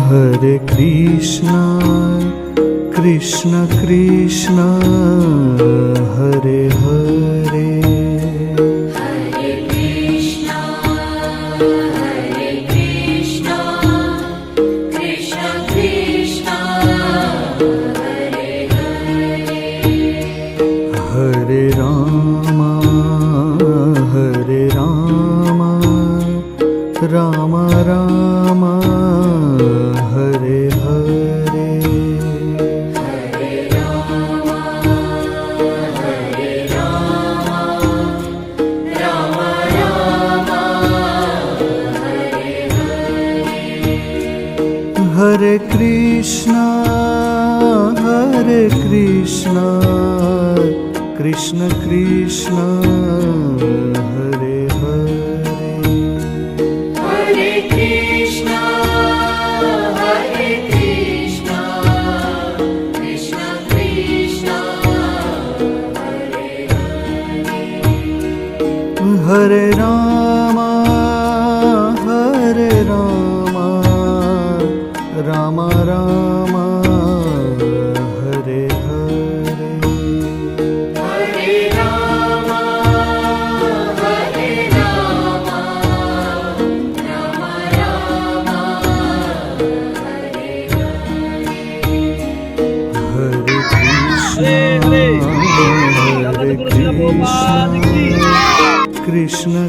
Hare Krishna, Krishna Krishna, Hare Hare. Hare Krishna, Krishna Krishna, Hare Hare. Hare Rama, Rama Rama, Hare Hare. Hare Rama, Rama Rama, Hare Hare. Hare Krishna, Krishna Krishna, Hare Hare. Hare Krishna, Krishna Krishna, Hare Hare. Hare Rama, Rama Rama, Hare Hare. Hare Rama, Rama Rama, Hare Hare. Hare Krishna, Krishna Krishna,